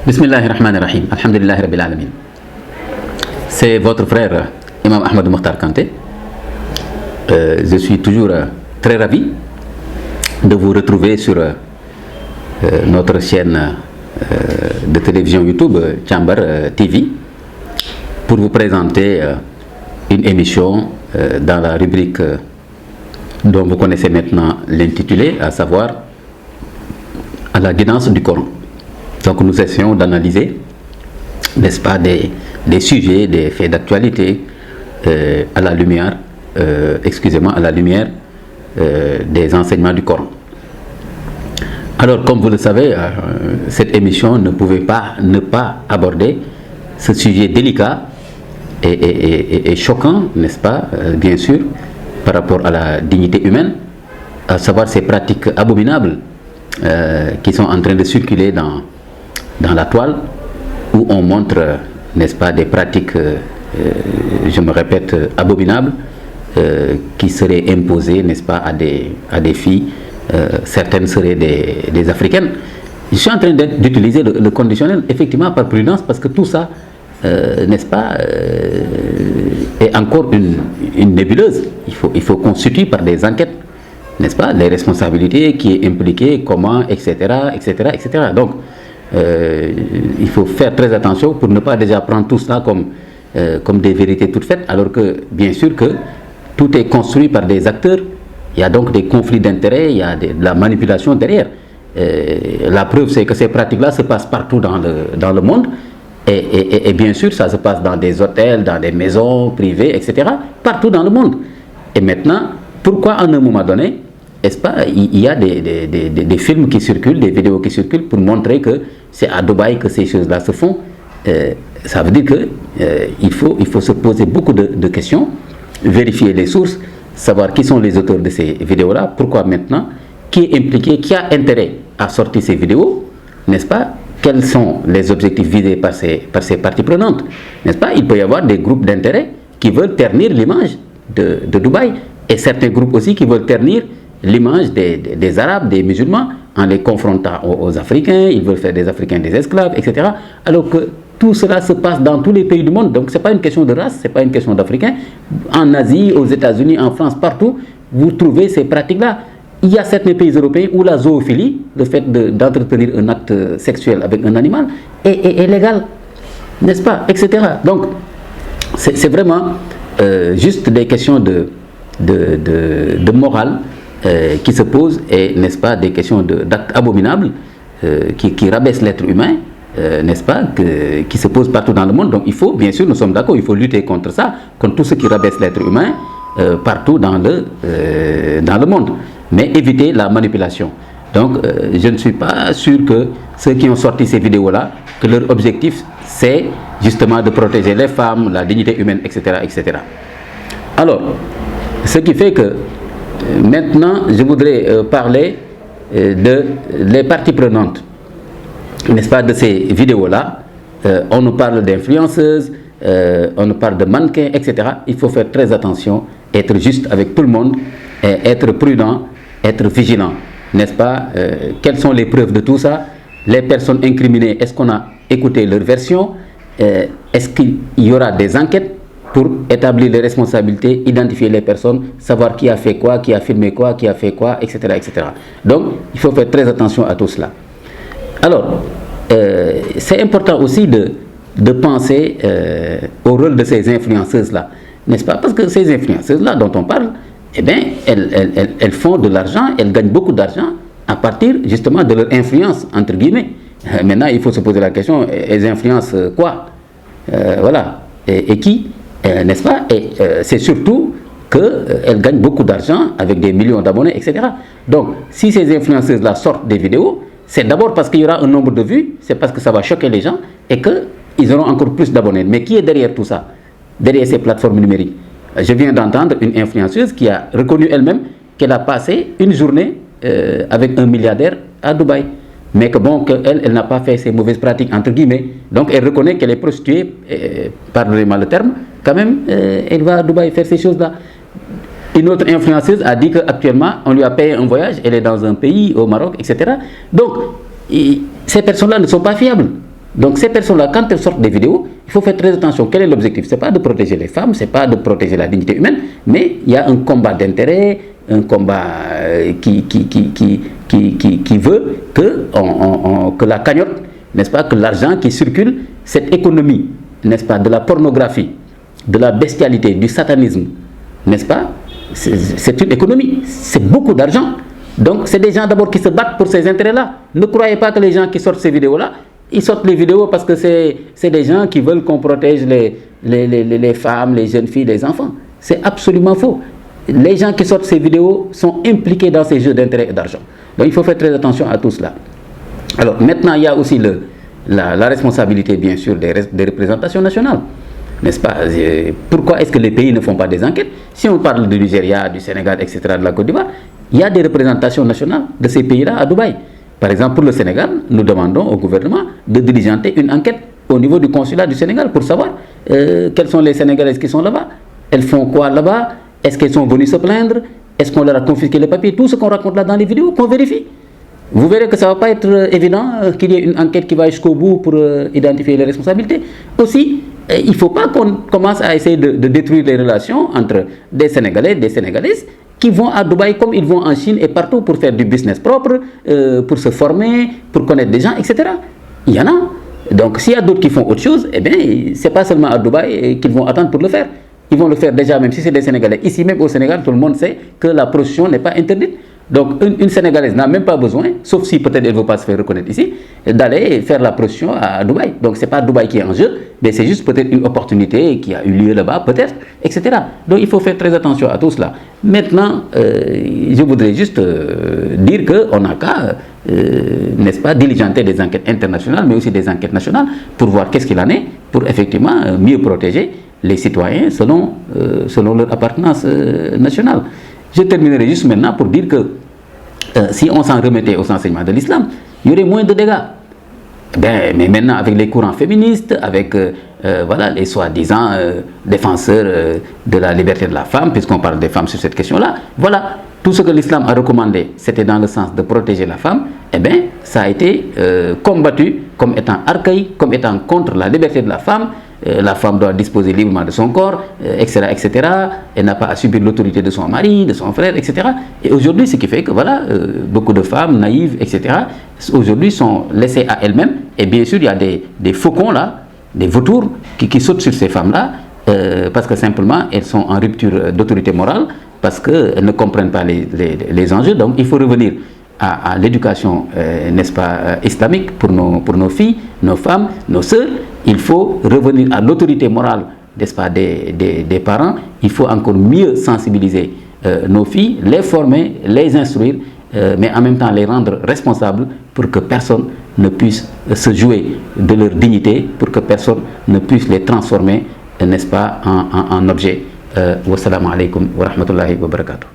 Bismillahirrahmanirrahim. Alhamdulillah Rabbil Alamin. C'est votre frère Imam Ahmadou Mokhtar Kanté. Je suis toujours très ravi de vous retrouver sur notre chaîne de télévision YouTube Chambar TV pour vous présenter une émission dans la rubrique dont vous connaissez maintenant l'intitulé, à savoir à la guidance du Coran. Donc nous essayons d'analyser, n'est-ce pas, des sujets, des faits d'actualité à la lumière, à la lumière des enseignements du Coran. Alors, comme vous le savez, cette émission ne pouvait pas ne pas aborder ce sujet délicat et choquant, n'est-ce pas, bien sûr, par rapport à la dignité humaine, à savoir ces pratiques abominables qui sont en train de circuler dans la toile, où on montre, n'est-ce pas, des pratiques, je me répète, abominables, qui seraient imposées, n'est-ce pas, à des filles. Certaines seraient des Africaines. Je suis en train d'utiliser le conditionnel, effectivement, par prudence, parce que tout ça, n'est-ce pas, est encore une nébuleuse. Il faut constituer par des enquêtes, n'est-ce pas, les responsabilités qui est impliquées, comment, etc., etc., etc. Donc, il faut faire très attention pour ne pas déjà prendre tout cela comme des vérités toutes faites, alors que, bien sûr, que tout est construit par des acteurs. Il y a donc des conflits d'intérêts, il y a de la manipulation derrière. La preuve, c'est que ces pratiques-là se passent partout dans le monde. Et bien sûr, ça se passe dans des hôtels, dans des maisons privées, etc. Partout dans le monde. Et maintenant, pourquoi à un moment donné, n'est-ce pas, il y a des films qui circulent, des vidéos qui circulent pour montrer que c'est à Dubaï que ces choses-là se font. Ça veut dire qu'il faut se poser beaucoup de questions, vérifier les sources, savoir qui sont les auteurs de ces vidéos-là, pourquoi maintenant, qui est impliqué, qui a intérêt à sortir ces vidéos, n'est-ce pas, quels sont les objectifs visés par ces parties prenantes, n'est-ce pas. Il peut y avoir des groupes d'intérêt qui veulent ternir l'image de Dubaï, et certains groupes aussi qui veulent ternir l'image des Arabes, des musulmans, en les confrontant aux Africains. Ils veulent faire des Africains des esclaves, etc. Alors que tout cela se passe dans tous les pays du monde. Donc ce n'est pas une question de race, ce n'est pas une question d'Africains. En Asie, aux États-Unis, en France, partout, vous trouvez ces pratiques-là. Il y a certains pays européens où la zoophilie, le fait d'entretenir un acte sexuel avec un animal, est légal, n'est-ce pas, etc. Donc c'est vraiment juste des questions de morale qui se posent, et, n'est-ce pas, des questions d'actes abominables qui rabaissent l'être humain, n'est-ce pas, qui se posent partout dans le monde. Donc il faut, bien sûr, nous sommes d'accord, il faut lutter contre ça, contre tout ce qui rabaisse l'être humain partout dans le monde, mais éviter la manipulation. Donc je ne suis pas sûr que ceux qui ont sorti ces vidéos-là, que leur objectif c'est justement de protéger les femmes, la dignité humaine, etc., etc. Alors, ce qui fait que maintenant je voudrais parler les parties prenantes, n'est-ce pas, de ces vidéos-là. On nous parle d'influenceuses, on nous parle de mannequins, etc. Il faut faire très attention, être juste avec tout le monde, être prudent, être vigilant, n'est-ce pas. Quelles sont les preuves de tout ça? Les personnes incriminées, est-ce qu'on a écouté leur version? Est-ce qu'il y aura des enquêtes pour établir les responsabilités, identifier les personnes, savoir qui a fait quoi, qui a filmé quoi, qui a fait quoi, etc., etc. Donc, il faut faire très attention à tout cela. Alors, c'est important aussi de penser au rôle de ces influenceuses-là, n'est-ce pas? Parce que ces influenceuses-là dont on parle, eh bien, elles font de l'argent, elles gagnent beaucoup d'argent à partir justement de leur influence, entre guillemets. Maintenant, il faut se poser la question, elles influencent quoi? Voilà. Et qui, n'est-ce pas? Et c'est surtout qu'elles gagnent beaucoup d'argent avec des millions d'abonnés, etc. Donc, si ces influenceuses-là sortent des vidéos, c'est d'abord parce qu'il y aura un nombre de vues, c'est parce que ça va choquer les gens et qu'ils auront encore plus d'abonnés. Mais qui est derrière tout ça? Derrière ces plateformes numériques? Je viens d'entendre une influenceuse qui a reconnu elle-même qu'elle a passé une journée avec un milliardaire à Dubaï. Mais que bon, elle n'a pas fait ces mauvaises pratiques, entre guillemets. Donc elle reconnaît qu'elle est prostituée, pardonnez-moi le terme, quand même, elle va à Dubaï faire ces choses-là. Une autre influenceuse a dit qu'actuellement, on lui a payé un voyage, elle est dans un pays, au Maroc, etc. Donc, ces personnes-là ne sont pas fiables. Donc ces personnes-là, quand elles sortent des vidéos, il faut faire très attention. Quel est l'objectif? Ce n'est pas de protéger les femmes, ce n'est pas de protéger la dignité humaine, mais il y a un combat d'intérêt, un combat qui veut que la cagnotte, n'est-ce pas, que l'argent qui circule, cette économie, n'est-ce pas, de la pornographie, de la bestialité, du satanisme, n'est-ce pas, c'est une économie, c'est beaucoup d'argent. Donc c'est des gens d'abord qui se battent pour ces intérêts-là. Ne croyez pas que les gens qui sortent ces vidéos-là, ils sortent les vidéos parce que c'est des gens qui veulent qu'on protège les femmes, les jeunes filles, les enfants. C'est absolument faux. Les gens qui sortent ces vidéos sont impliqués dans ces jeux d'intérêt et d'argent. Donc il faut faire très attention à tout cela. Alors maintenant, il y a aussi la responsabilité, bien sûr, des représentations nationales. N'est-ce pas? Pourquoi est-ce que les pays ne font pas des enquêtes? Si on parle du Nigeria, du Sénégal, etc., de la Côte d'Ivoire, il y a des représentations nationales de ces pays-là à Dubaï. Par exemple, pour le Sénégal, nous demandons au gouvernement de diligenter une enquête au niveau du consulat du Sénégal pour savoir quelles sont les Sénégalaises qui sont là-bas. Elles font quoi là-bas? Est-ce qu'elles sont venues se plaindre? Est-ce qu'on leur a confisqué les papiers? Tout ce qu'on raconte là dans les vidéos, qu'on vérifie. Vous verrez que ça ne va pas être évident qu'il y ait une enquête qui va jusqu'au bout pour identifier les responsabilités. Aussi, il ne faut pas qu'on commence à essayer de détruire les relations entre des Sénégalais et des Sénégalaises qui vont à Dubaï comme ils vont en Chine et partout pour faire du business propre, pour se former, pour connaître des gens, etc. Il y en a. Donc s'il y a d'autres qui font autre chose, eh bien, ce n'est pas seulement à Dubaï qu'ils vont attendre pour le faire. Ils vont le faire déjà, même si c'est des Sénégalais. Ici même au Sénégal, tout le monde sait que la prostitution n'est pas interdite. Donc une Sénégalaise n'a même pas besoin, sauf si peut-être elle ne veut pas se faire reconnaître ici, d'aller faire la prostitution à Dubaï. Donc ce n'est pas Dubaï qui est en jeu, mais c'est juste peut-être une opportunité qui a eu lieu là-bas, peut-être, etc. Donc il faut faire très attention à tout cela. Maintenant, je voudrais juste dire qu'on n'a qu'à, n'est-ce pas, diligenter des enquêtes internationales, mais aussi des enquêtes nationales, pour voir qu'est-ce qu'il en est, pour effectivement mieux protéger les citoyens selon leur appartenance nationale. Je terminerai juste maintenant pour dire que si on s'en remettait aux enseignements de l'islam, il y aurait moins de dégâts. Mais maintenant, avec les courants féministes, avec voilà, les soi-disant défenseurs de la liberté de la femme, puisqu'on parle des femmes sur cette question-là, voilà, tout ce que l'islam a recommandé, c'était dans le sens de protéger la femme, eh bien, ça a été combattu comme étant archaïque, comme étant contre la liberté de la femme. La femme doit disposer librement de son corps, etc., etc. Elle n'a pas à subir l'autorité de son mari, de son frère, etc. Et aujourd'hui, ce qui fait que voilà, beaucoup de femmes naïves, etc., aujourd'hui sont laissées à elles-mêmes. Et bien sûr, il y a des faucons là, des vautours qui sautent sur ces femmes-là, parce que simplement, elles sont en rupture d'autorité morale, parce qu'elles ne comprennent pas les enjeux. Donc, il faut revenir à l'éducation, n'est-ce pas, islamique pour nos filles, nos femmes, nos sœurs. Il faut revenir à l'autorité morale, n'est-ce pas, des parents. Il faut encore mieux sensibiliser nos filles, les former, les instruire, mais en même temps les rendre responsables pour que personne ne puisse se jouer de leur dignité, pour que personne ne puisse les transformer, n'est-ce pas, en objet. Wassalamu alaikum wa rahmatullahi wa barakatuh.